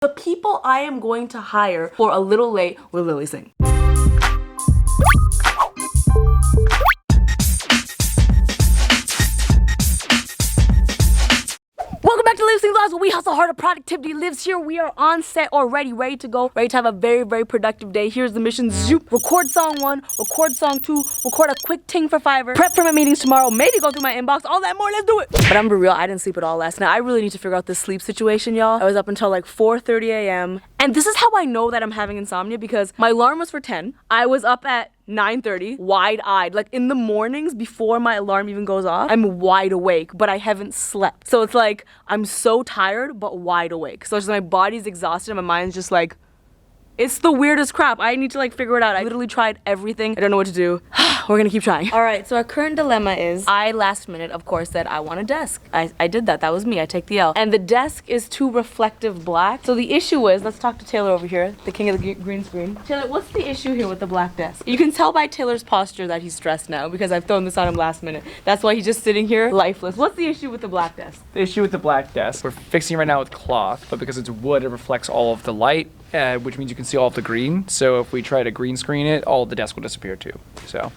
The people I am going to hire for A Little Late with Lilly Singh. Welcome back to Lilly Singh Vlogs, where we hustle harder, productivity lives here. We are on set already, ready to go, ready to have a very, very productive day. Here's the mission. Zoop. Record song 1, record song 2, record a quick ting for Fiverr, prep for my meetings tomorrow, maybe go through my inbox, all that more, let's do it. But I'm gonna be real, I didn't sleep at all last night. I really need to figure out this sleep situation, y'all. I was up until like 4:30 a.m. And this is how I know that I'm having insomnia, because my alarm was for 10. I was up at 9:30, wide-eyed. Like in the mornings before my alarm even goes off, I'm wide awake, but I haven't slept. So it's like, I'm so tired, but wide awake. So it's just my body's exhausted and my mind's just like, it's the weirdest crap. I need to like figure it out. I literally tried everything. I don't know what to do. We're gonna keep trying. All right, so our current dilemma is, I last minute, of course, said I want a desk. I did that, that was me, I take the L. And the desk is too reflective black. So the issue is, let's talk to Taylor over here, the king of the green screen. Taylor, what's the issue here with the black desk? You can tell by Taylor's posture that he's stressed now, because I've thrown this on him last minute. That's why he's just sitting here, lifeless. What's the issue with the black desk? The issue with the black desk, we're fixing it right now with cloth, but because it's wood, it reflects all of the light, which means you can see all of the green. So if we try to green screen it, all of the desk will disappear too. So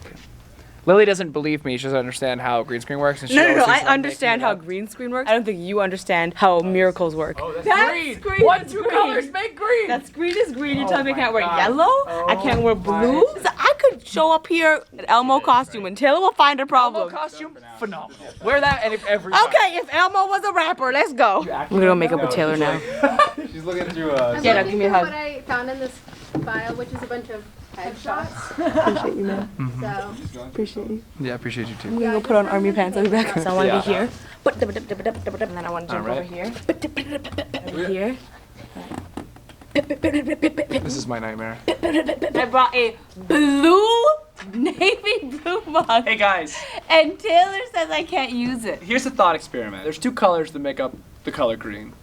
Lily doesn't believe me. She doesn't understand how green screen works. And she No, I understand how green screen works. I don't think you understand how miracles work. Oh, that's green. What two colors make green? That screen is green. You're telling me I can't wear yellow? I can't wear blue? I could show up here in Elmo costume and Taylor will find a problem. Elmo costume? Phenomenal. Wear that and if every time. Okay, if Elmo was a rapper, let's go. I'm gonna go make up with Taylor now. She's looking through Yeah, no, give me a hug. What I found in this file, which is a bunch of headshots. Appreciate you, man. So Appreciate you. Yeah, I appreciate you I'm too. gonna go put on army pants. I'll be back. So I want to Yeah. be here. And then I want to jump over here. Here. This is my nightmare. I brought a blue, navy blue mug. Hey guys, And Taylor says I can't use it. here's a thought experiment. There's two colors that make up the color green.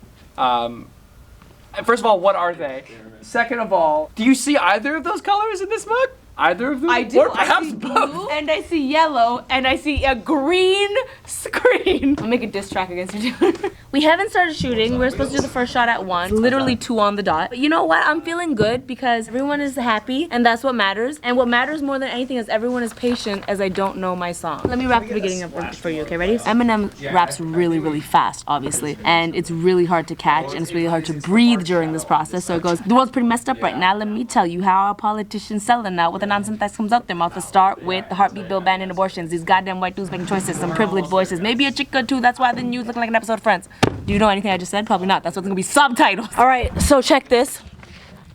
First of all, what are they? Second of all, do you see either of those colors in this mug? Either of them? I do. Or perhaps I see both. blue, and I see yellow, and I see a green screen. I'll make a diss track against you, Taylor. We haven't started shooting. We're supposed to do the first shot at 1. Literally 2 on the dot. But you know what? I'm feeling good because everyone is happy, and that's what matters. And what matters more than anything is everyone is patient as I don't know my song. Let me rap the beginning of it for you, okay? Ready? Eminem raps really, really fast, obviously. And it's really hard to catch, and it's really hard to breathe during this process. So it goes, the world's pretty messed up right now. Let me tell you how our politicians selling out with the nonsense that comes out their mouth. To start with the heartbeat bill banning abortions. These goddamn white dudes making choices, some privileged voices. Maybe a chick or two. That's why the news looking like an episode of Friends. Do you know anything I just said? Probably not. That's what's gonna be subtitles. All right, so check this.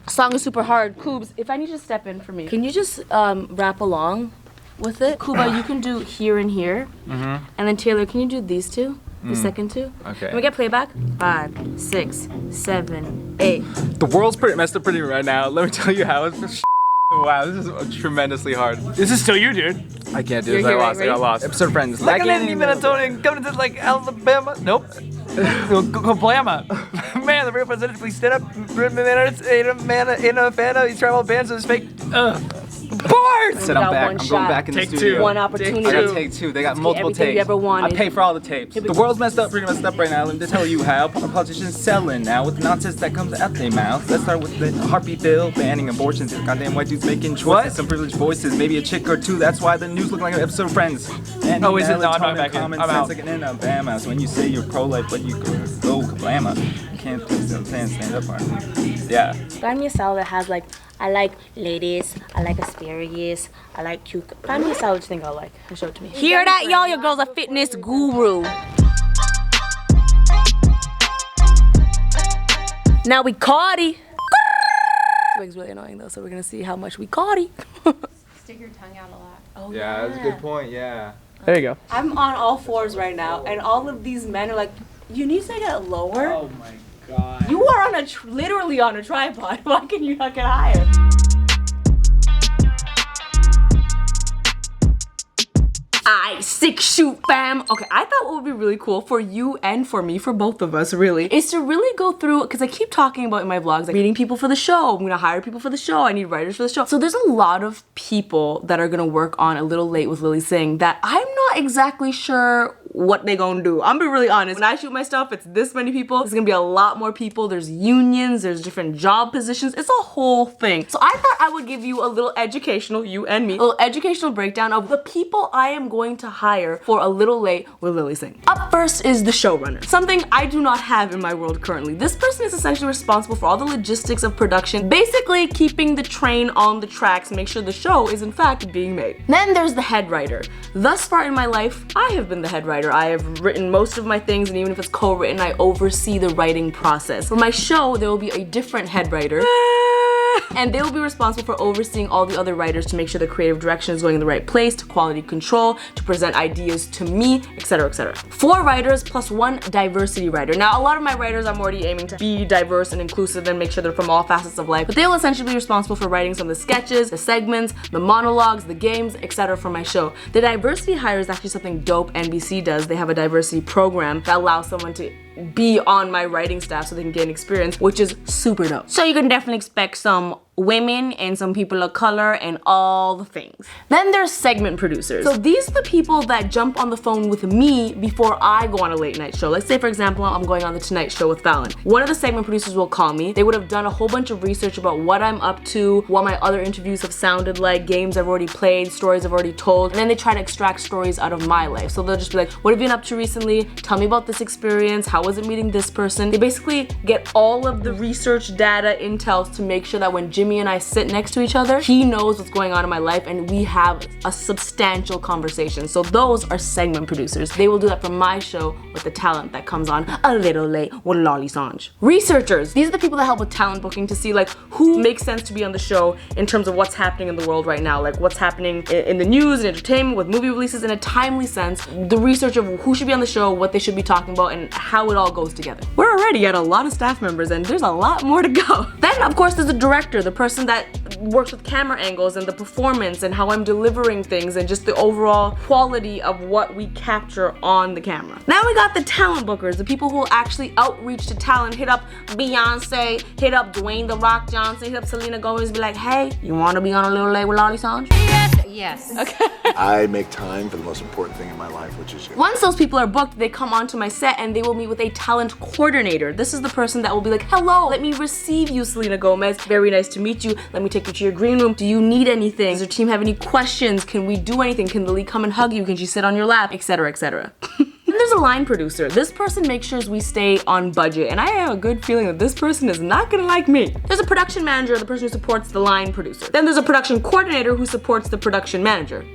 Song is super hard. Koobs, if I need you to step in for me, can you just rap along with it? Kuba, you can do here and here. And then Taylor, can you do these two? The second two? Okay. Can we get playback? 5, 6, 7, 8. The world's pretty messed up pretty right now. Let me tell you how it's wow, this is tremendously hard. This is still you, dude. I can't do You're this. here, I right? got lost. Episode Friends. Like an indie Minnesotan coming to like Alabama. Nope. Kablama. Man, the real president, please stand up. Man in a fan of these travel bands with his fake. Bars! I said I'm back. I'm going back in the Take studio. two. One opportunity. I got take 2. They got multiple everything tapes. you ever wanted. I pay for all the tapes. The world's messed up, pretty messed up right now. Let me tell you how politicians selling now with the nonsense that comes out their mouth. Let's start with the heartbeat bill banning abortions. Goddamn white dudes making choices. What? Some privileged voices, maybe a chick or two. That's why the news look like an episode of Friends. And Oh, is it? No, I'm not back in. common I'm sense out. like an Alabama. So when you say you're pro-life, but you go kablama, you can't stand up for it. Yeah. Find me a salad that has like, I like lettuce, I like asparagus, I like cucumber. Find me a salad you think I'll like and show it to me. Hear that, y'all? Your girl's a fitness guru. Now we caught it. Wig's really annoying though, so we're gonna see how much we caught it. stick your tongue out a lot. Oh, Yeah, that's a good point. Yeah. There you go. I'm on all 4s right now, and all of these men are like, you need to get lower. Oh my god. You are on literally on a tripod. Why can you not get higher? I 6-shoot fam. Okay, I thought what would be really cool for you and for me, for both of us really, is to really go through, because I keep talking about in my vlogs, like meeting people for the show. I'm gonna hire people for the show. I need writers for the show. So there's a lot of people that are gonna work on A Little Late with Lilly Singh that I'm not exactly sure what they gonna do. I'm gonna be really honest. When I shoot my stuff, it's this many people. There's gonna be a lot more people. There's unions, there's different job positions. It's a whole thing. So I thought I would give you a little educational, you and me, a little educational breakdown of the people I am going to hire for A Little Late with Lilly Singh. Up first is the showrunner, something I do not have in my world currently. This person is essentially responsible for all the logistics of production, basically keeping the train on the tracks, make sure the show is in fact being made. Then there's the head writer. Thus far in my life, I have been the head writer. I have written most of my things, and even if it's co-written, I oversee the writing process. For my show, there will be a different head writer. And they will be responsible for overseeing all the other writers to make sure the creative direction is going in the right place, to quality control, to present ideas to me, etc., etc. 4 writers plus 1 diversity writer. Now, a lot of my writers I'm already aiming to be diverse and inclusive and make sure they're from all facets of life, but they'll essentially be responsible for writing some of the sketches, the segments, the monologues, the games, etc. for my show. The diversity hire is actually something dope NBC does. They have a diversity program that allows someone to be on my writing staff so they can gain experience, which is super dope. So you can definitely expect some women and some people of color and all the things. Then there's segment producers. So these are the people that jump on the phone with me before I go on a late night show. Let's say, for example, I'm going on the Tonight Show with Fallon. One of the segment producers will call me. They would have done a whole bunch of research about what I'm up to, what my other interviews have sounded like, games I've already played, stories I've already told, and then they try to extract stories out of my life. So they'll just be like, what have you been up to recently? Tell me about this experience. How was it meeting this person? They basically get all of the research data, intels to make sure that when Jimmy and I sit next to each other, he knows what's going on in my life and we have a substantial conversation. So those are segment producers. They will do that for my show with the talent that comes on A Little Late with Lilly Singh. Researchers, these are the people that help with talent booking to see like who makes sense to be on the show in terms of what's happening in the world right now, like what's happening in the news and entertainment with movie releases in a timely sense, the research of who should be on the show, what they should be talking about, and how it all goes together. We're already at a lot of staff members and there's a lot more to go. Then of course there's the director, the person that works with camera angles and the performance and how I'm delivering things and just the overall quality of what we capture on the camera. Now we got the talent bookers, the people who will actually outreach to talent, hit up Beyonce, hit up Dwayne The Rock Johnson, hit up Selena Gomez, be like, hey, you wanna be on A Little Late with Lilly Singh? Yes. Okay. I make time for the most important thing in my life, which is you. Once those people are booked, they come onto my set and they will meet with a talent coordinator. This is the person that will be like, hello, let me receive you, Selena Gomez. Very nice to meet you. Let me take you to your green room. Do you need anything? Does your team have any questions? Can we do anything? Can Lily come and hug you? Can she sit on your lap? Etc., etc. Then there's a line producer. This person makes sure we stay on budget, and I have a good feeling that this person is not gonna like me. There's a production manager, the person who supports the line producer. Then there's a production coordinator who supports the production manager.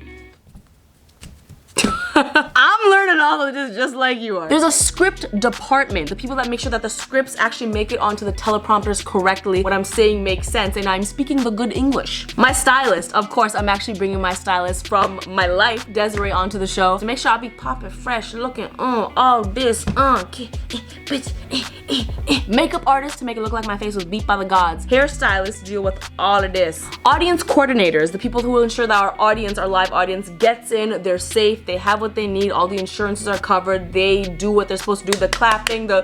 I'm learning all of this just like you are. There's a script department, the people that make sure that the scripts actually make it onto the teleprompters correctly, what I'm saying makes sense, and I'm speaking the good English. My stylist, of course, I'm actually bringing my stylist from my life, Desiree, onto the show to make sure I'll be popping fresh, looking, all this, makeup artist to make it look like my face was beat by the gods. Hairstylists deal with all of this. Audience coordinators, the people who will ensure that our audience, our live audience, gets in, they're safe, they have what they need, all the insurances are covered, they do what they're supposed to do, the clapping, the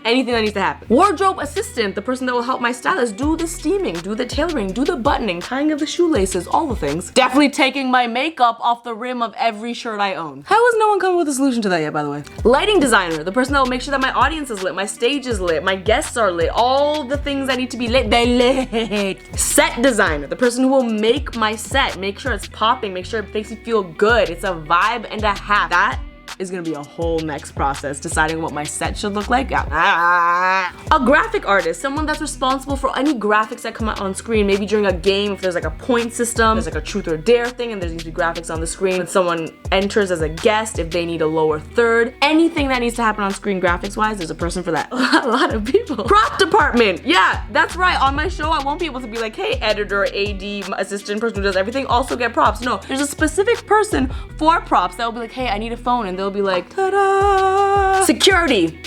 anything that needs to happen. Wardrobe assistant, the person that will help my stylist do the steaming, do the tailoring, do the buttoning, tying of the shoelaces, all the things. Definitely taking my makeup off the rim of every shirt I own. How has no one come with a solution to that yet, by the way? Lighting designer, the person that will make sure that my audience is lit, my stage is lit, my guests are lit, all the things that need to be lit, they lit. Set designer, the person who will make my set, make sure it's popping, make sure it makes you feel good, it's a vibe and a half. That is gonna be a whole next process, deciding what my set should look like. A graphic artist, someone that's responsible for any graphics that come out on screen, maybe during a game, if there's like a point system, there's like a truth or dare thing, and there's usually graphics on the screen. When someone enters as a guest, if they need a lower third, anything that needs to happen on screen graphics wise, there's a person for that. A lot of people. Prop department, yeah, that's right. On my show, I won't be able to be like, hey, editor, AD, assistant, person who does everything, also get props. No, there's a specific person for props that will be like, hey, I need a phone, and they'll be like, ta-da! Security,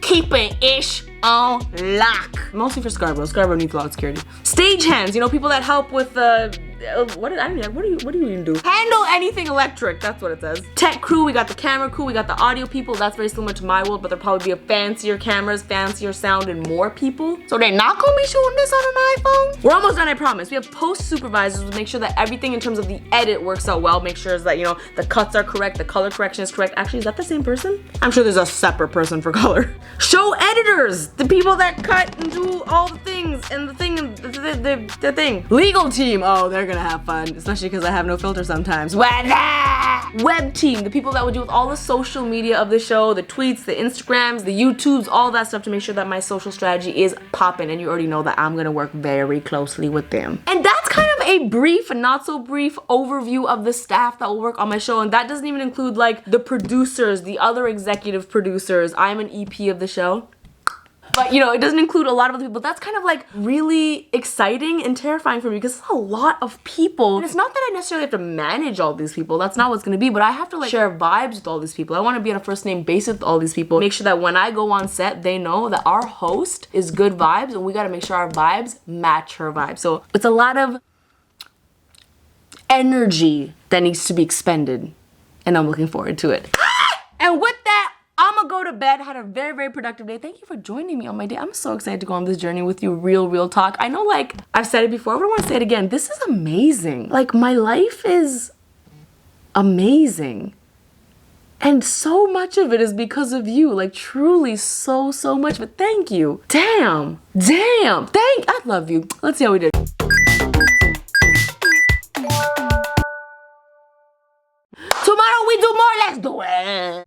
keeping ish on lock. Mostly for Scarbro. Scarbro needs a lot of security. Stage hands, you know, people that help with the what do you even do? Handle anything electric, that's what it says. Tech crew, we got the camera crew, we got the audio people. That's very similar to my world, but there'll probably be a fancier cameras, fancier sound, and more people. So they're not gonna be shooting this on an iPhone? We're almost done, I promise. We have post supervisors to make sure that everything in terms of the edit works out well. Make sure that, you know, the cuts are correct, the color correction is correct. Actually, is that the same person? I'm sure there's a separate person for color. Show editors, the people that cut and do all the things and the thing and the thing. Legal team, oh, they're gonna have fun, especially because I have no filter sometimes. Web team, the people that would do with all the social media of the show, the tweets, the Instagrams, the YouTubes, all that stuff to make sure that my social strategy is popping. And you already know that I'm gonna work very closely with them. And that's kind of a brief and not so brief overview of the staff that will work on my show. And that doesn't even include like the producers, the other executive producers. I'm an EP of the show. But you know, it doesn't include a lot of other people. That's kind of like really exciting and terrifying for me because it's a lot of people. And it's not that I necessarily have to manage all these people. That's not what's gonna be, but I have to like share vibes with all these people. I wanna be on a first name basis with all these people. Make sure that when I go on set, they know that our host is good vibes and we gotta make sure our vibes match her vibes. So it's a lot of energy that needs to be expended and I'm looking forward to it. And with that, I'm gonna go to bed. Had a very productive day. Thank you for joining me on my day. I'm so excited to go on this journey with you. Real talk. I know, like, I've said it before, but I want to say it again. This is amazing. Like, my life is amazing. And so much of it is because of you. Like, truly so much. But thank you. Damn. I love you. Let's see how we did. Tomorrow we do more. Let's do it.